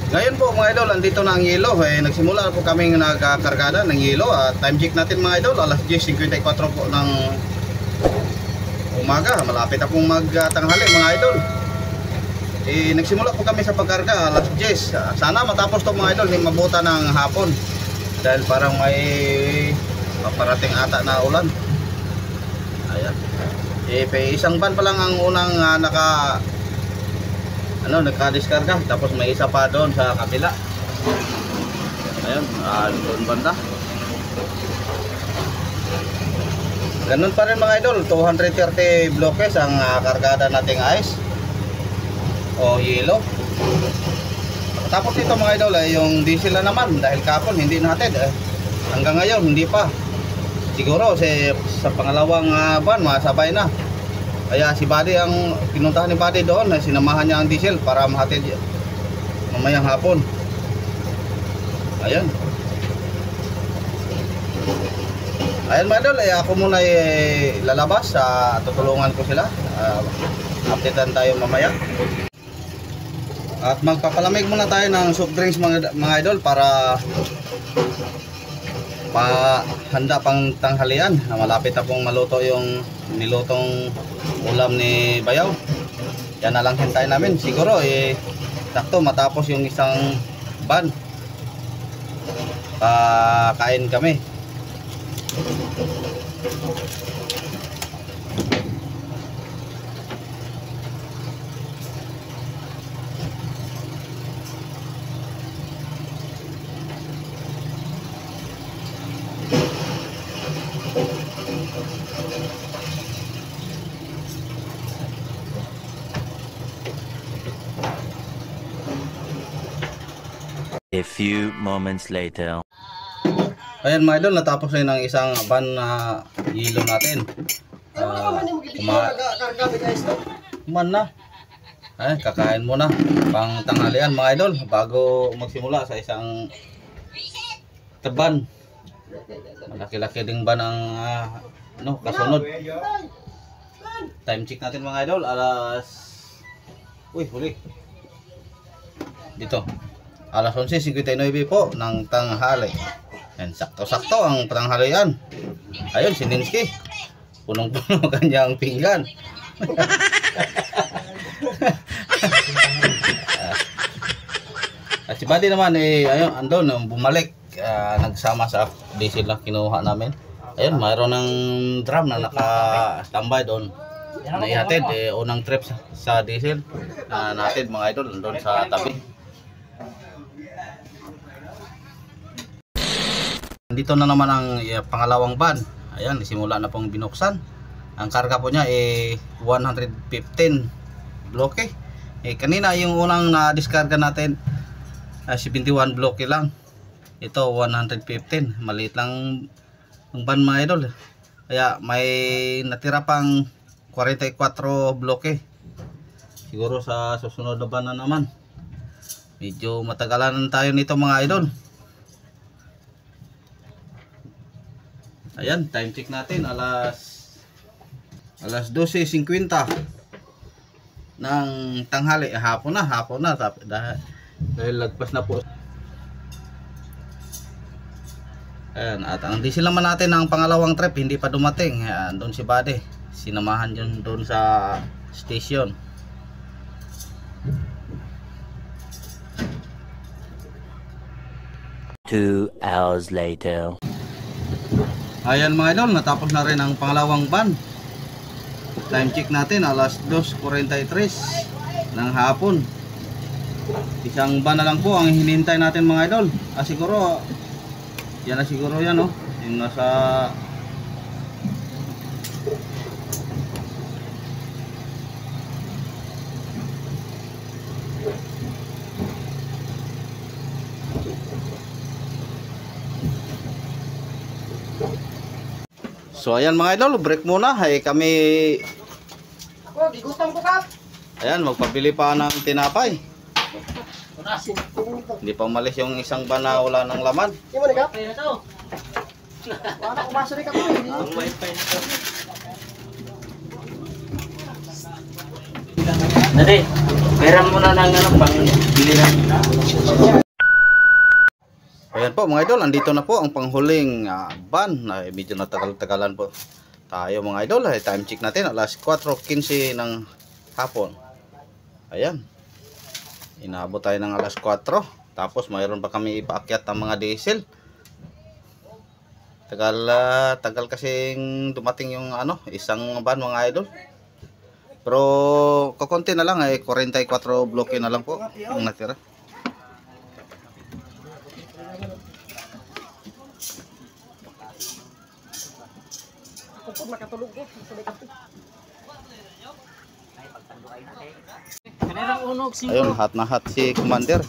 Ngayon po mga idol, andito na ang yelo. Nagsimula po kaming nagkakargada ng yelo. Time check natin mga idol, alas 10:54 po ng umaga. Malapit na pong magtanghali mga idol. Nagsimula po kami sa pagkarga alas 10. Sana matapos to mga idol, hindi mabuta ng hapon. Dahil parang may paparating ata na ulan. Ayan. Isang van pa lang ang unang nagka-diskarga, tapos may isa pa doon sa kabila. Ayun, doon banda. Ganun pa rin mga idol, 230 blocks ang kargada nating ice o yelo. Tapos ito mga idol ay yung diesel na naman, dahil kapon hindi natin hanggang ngayon hindi pa. Siguro sa pangalawang buwan masabay na. Kaya si Buddy ang pinuntahan ni Buddy doon, sinamahan niya ang diesel para mahatid mamayang hapon. Ayan. Ayan mga idol, ako muna lalabas, tutulungan ko sila. Updatean tayo mamaya. At magpapalamig muna tayo ng soft drinks mga idol para handa pang tanghalian. Malapit na pong maluto yung nilutong ulam ni Bayaw. Yan na lang hintayin namin. Siguro sakto matapos yung isang ban, kain kami. A few moments later. Ayan mga idol, natapos na yun ang isang van na yelo natin. Kuman na. Ay, kakain muna pang tanghalian mga idol bago magsimula sa isang taban. Malaki-laki ding van ang kasunod. Time check natin mga idol, huli. Dito. Alas 11:59 po ng tanghali. Yan, sakto-sakto ang tanghalian. Ayun, si Ninsky. Punong-puno kanyang pinggan. At si Buddy naman, ayun, andun, bumalik. Nagsama sa diesel na kinuha namin. Ayun, mayroon ng drum na naka-standby doon. Naihatid, unang trip sa diesel natin mga idol, doon sa tabi. Dito na naman ang pangalawang van. Ayan, simula na pong binuksan. Ang karga po niya 115 bloke. Kanina yung unang na-diskarga natin 71 bloke lang. Ito 115. Maliit lang ang van mga idol. Kaya may natira pang 44 bloke. Siguro sa susunod na van na naman. Medyo matagalan tayo nito mga idol. Ayan, time check natin alas 12:50 ng tanghali. Hapon na dahil lagpas na po. Ayan, at ang diesel naman natin ng pangalawang trip hindi pa dumating. Ayan, doon si Buddy, sinamahan yun doon sa station. Two hours later. Ayan mga idol, natapos na rin ang pangalawang van. Time check natin alas 2:43 ng hapon. Isang van na lang po ang hinihintay natin mga idol. Siguro yan na siguro yan yung nasa So ayan mga idol, break muna. Kami gigutom ko ka. Ayan, magpabili pa ng tinapay. Hindi pa umalis yung isang van na wala ng laman. Hindi mo nagap? Wala ko basuri ka po. Dali. Pera muna ng ano, pang bili ng... Ayan po mga idol, andito na po ang panghuling ban. Medyo natagal-tagalan po tayo mga idol. Time check natin, alas 4:15 ng hapon. Ayan, inabot tayo ng alas 4. Tapos mayroon pa kami ipaakyat ng mga diesel. Tagal kasing dumating yung isang ban mga idol. Pero kukunti na lang, 44 bloke na lang po ang natira. Ayun, hat na hat si Commander.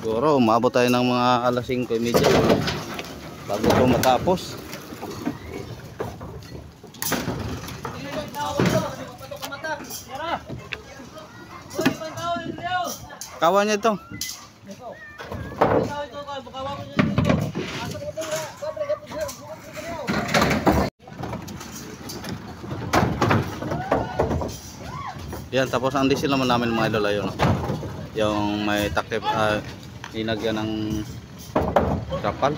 Siguro umabot tayo ng mga alas 5:30 bago ito matapos. Kawan niya ito. Yan, tapos ang diesel naman namin mga idol ayun. Yung may takip linagyan ng kapal.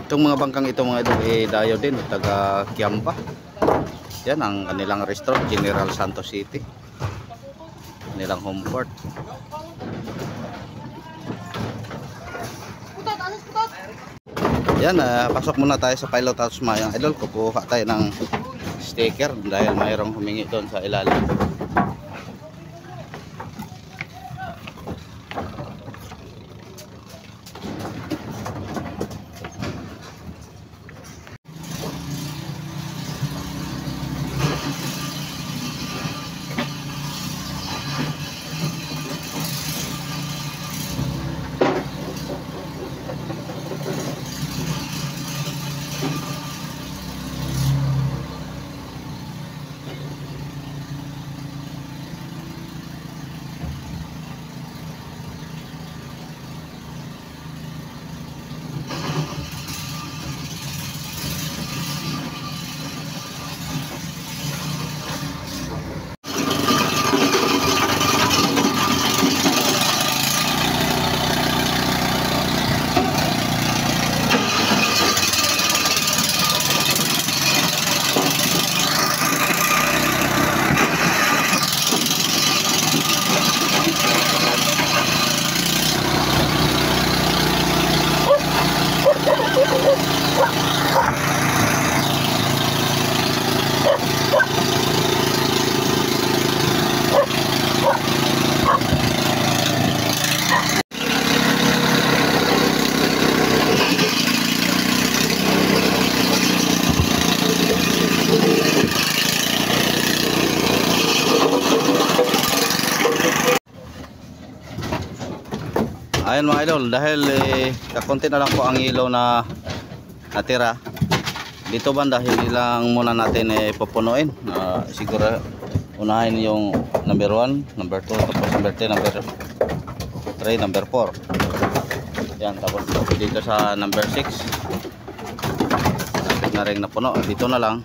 Itong mga bangkang ito mga idol dayo din, taga Kiamba. Yan ang kanilang restaurant, General Santos City. Kanilang home port. Yan, pasok muna tayo sa pilot house mga idol. Kukuha tayo ng sticker dahil mayroong humingi doon sa ilalim. Ayan mga idol, dahil kakunti na lang po ang ilaw na natira dito banda, hindi lang muna natin pupunuin. Siguro unahin yung number 1, number 2, tapos number 3, number 3, number 4. Yan, tapos dito sa number 6 natin na rin napuno. Dito na lang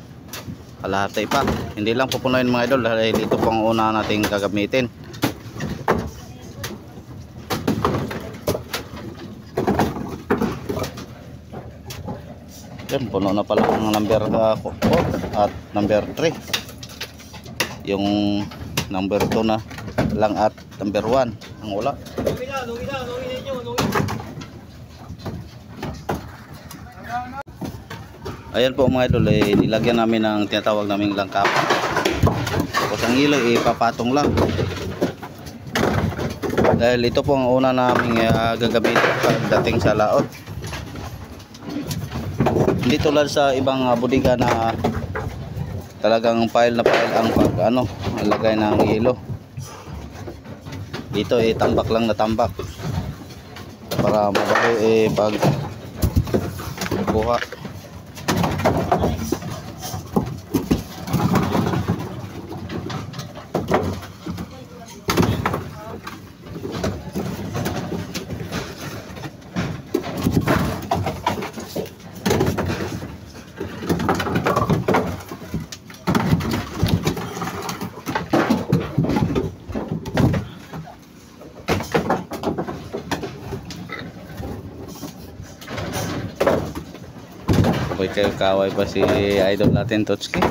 kalahati pa, hindi lang pupunuin mga idol dahil dito po ang una nating gagamitin. Yan, puno na pala ang number 4 at number 3. Yung number 2 na lang at number 1 ang wala. Ayan po mga idol, nilagyan namin ng tinatawag naming langkapan. Tapos ang ilaw ipapatong lang. Dahil ito po ang una naming gagamitin pagdating sa laot. Hindi tulad sa ibang bodega na talagang pile na pile ang lagay ng yelo. Dito tambak lang na tambak para madali pag kuha. Apoy kayo kaway pa si idol natin Totski.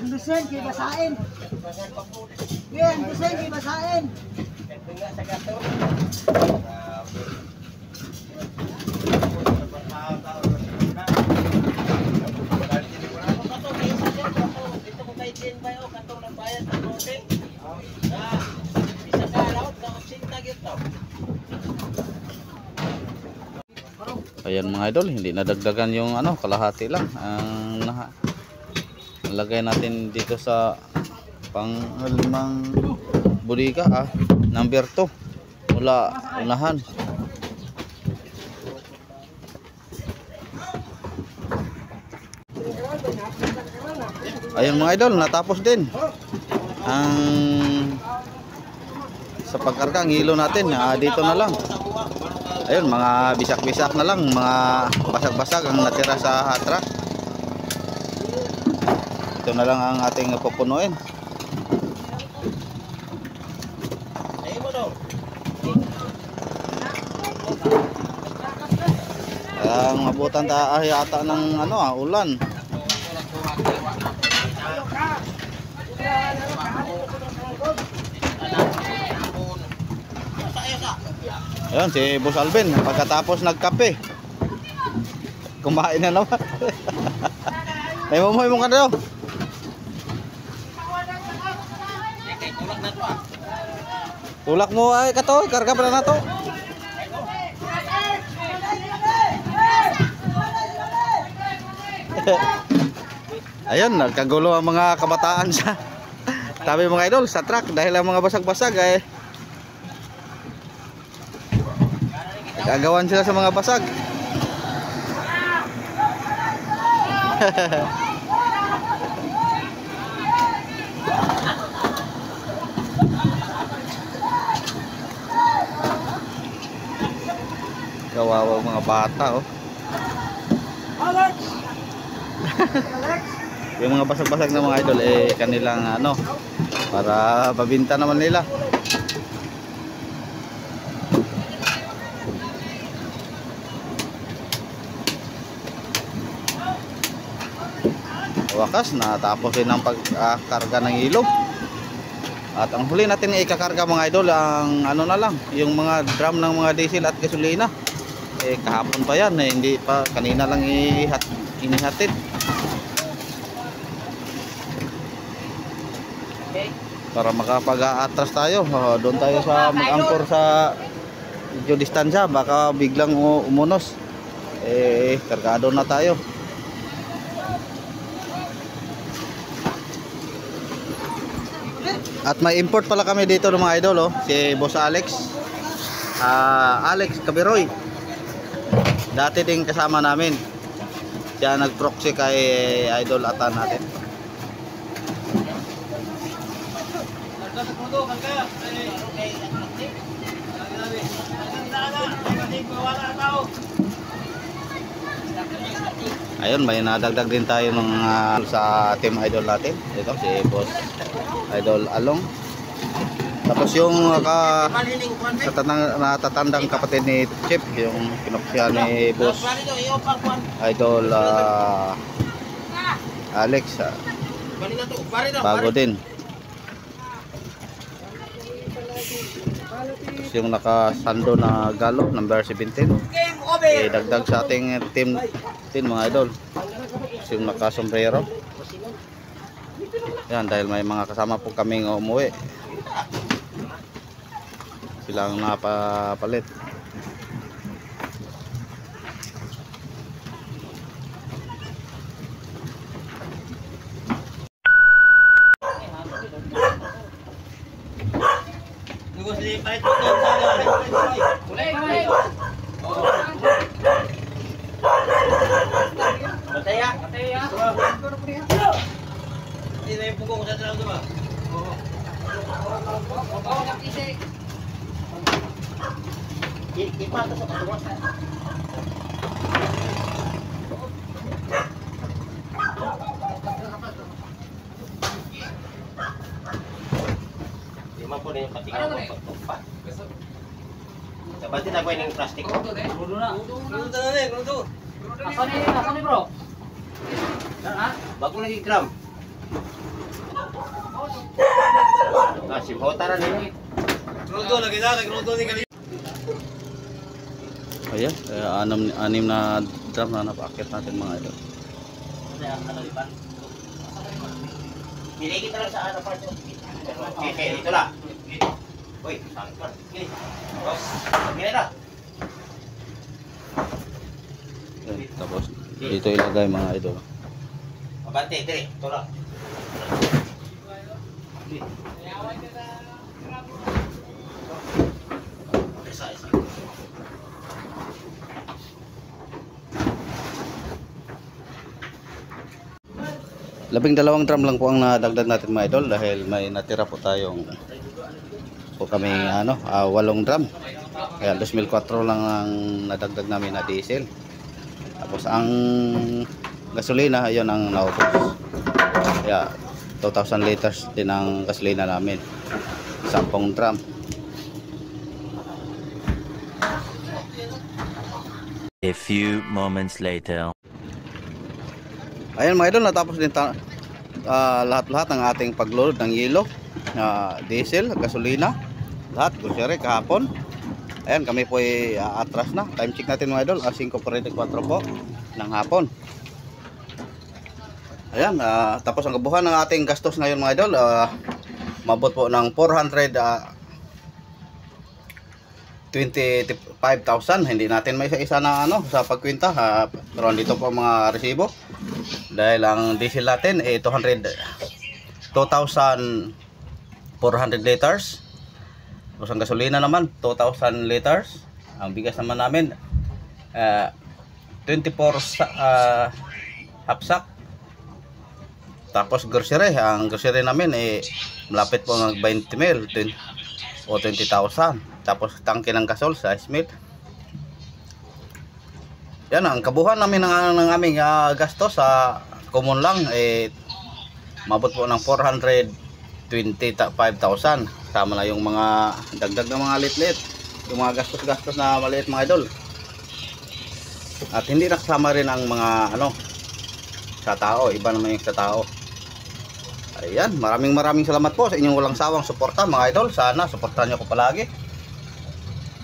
Andusen kay basain. Yeah, andusen kay basain. Ayan mga idol, hindi nadagdagan yung ano, kalahati lang ang nalagay natin dito sa panglimang bodega, number 2 mula unahan. Ayun mga idol, natapos din ang sa pagkarga ang hilo natin. Dito na lang. Ayun, mga bisak-bisak na lang, mga basag-basag ang natira sa truck. Ito na lang ang ating pupunuin. Ang mabutan tayo yata ng ano, ulan. Ayun, si Boss Alvin, pagkatapos nagkape, kumain na naman. May mamoy mo ka daw. Tulak mo ay kato, karga pa na to. Ayun, nagkagulo ang mga kabataan sa tabi mga idol sa truck dahil ang mga basag-basag ay gagawan sila sa mga basag. Kawawa mga bata oh. Alex. Yung mga basag-basag na mga idol kanilang ano para pabinta naman nila. Wakas natapos din ang pagkarga ng ilog. At ang huli natin ikakarga mga idol ang ano na lang, yung mga drum ng mga diesel at gasolina. Kahapon pa yan, hindi pa, kanina lang inihatid. Para makapag-atras tayo, doon tayo sa mag-angkor sa medyo distansya, baka biglang umunos. Kargado na tayo. At may import pala kami dito ng mga idol oh, si Boss Alex. Alex Cabiroy. Dati ding kasama namin. Siya nag-proxy kay idol atan natin. Ayun, may nadagdag din tayo ng sa team idol natin. Ito si Boss Idol Along. Tapos yung natatandang kapatid ni Chip, yung kinuksya ni Boss Idol Alex. Bago din. Tapos yung nakasando na galo, number 17. Dagdag sa ating team din mga idol. Tapos yung nakasombrero. Yan, dahil may mga kasama po kaming umuwi. Silang napapalit. Lima po na yung patingan ko pagtumpa. Dapat din ako yung plastic ko. Asan ni bro? Bago lagi gram. Si Hota na nila. Ayan, anim na drum na napakit natin mga idol. Pili kita lang sa ano pa ito. Okay, dito lang. Uy, sakit pa. Gini. Gini na. Ayan, tapos dito ilagay mga idol. Mabante, dire. Ito lang. Isa. 12 drum lang po ang nadagdag natin mga idol dahil may natira po tayong kaming 8 drum. Kaya 2004 lang ang nadagdag namin na diesel. Tapos ang gasolina ayun ang naubos. Kaya 2,000 liters din ang gasolina namin. 10 drum. A few moments later. Ayan mga idol, natapos din lahat-lahat ng ating pagload ng yelo, diesel, gasolina, lahat, grocery kahapon. Ayan, kami po ay atras na. Time check natin mga idol, 5:44 po ng hapon. Ayan, tapos ang kabuuan ng ating gastos ngayon mga idol, mabot po ng 425,000. Hindi natin may isa na sa pagkwenta, pero dito po mga resibo. Dahil ang diesel natin ay 2,400 liters. Tapos ang gasolina naman 2,000 liters. Ang bigas naman namin 24 half sack. Tapos grocery, ang grocery namin ay malapit po ng 20 mil o 20,000. Tapos tangke ng gasol sa 6 mil. Yan ang kabuuan namin ng aming gastos sa common lang mabot po ng 425,000. Sama na yung mga dagdag na mga lit-lit, yung mga gastos-gastos na maliit mga idol. At hindi nakasama rin ang mga sa tao, iba naman yung sa tao. Ayan, maraming salamat po sa inyong walang sawang suporta mga idol. Sana suportahan niyo ko palagi.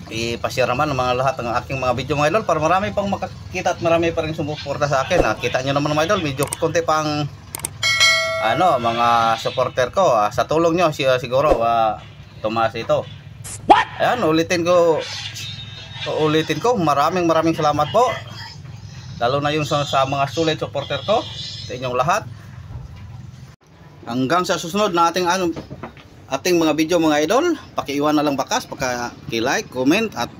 I-share naman ng mga lahat ng aking mga video mga idol para marami pang makakita at marami pa rin sumuporta sa akin. Kita nyo naman mga idol, medyo konti pang mga supporter ko. Sa tulong nyo siguro tumaas ito. Ayan, ulitin ko, maraming salamat po. Lalo na yung sa mga sulit supporter ko, sa inyong lahat. Hanggang sa susunod na ating mga video mga idol, pakiiwan na lang bakas, paki-like, comment at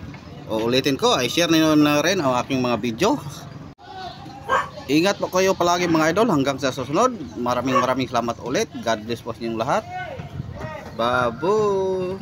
ulitin ko, i-share niyo na rin ang aking mga video. Ingat po kayo palagi mga idol hanggang sa susunod. Maraming salamat ulit. God bless po sa inyong lahat. Babu.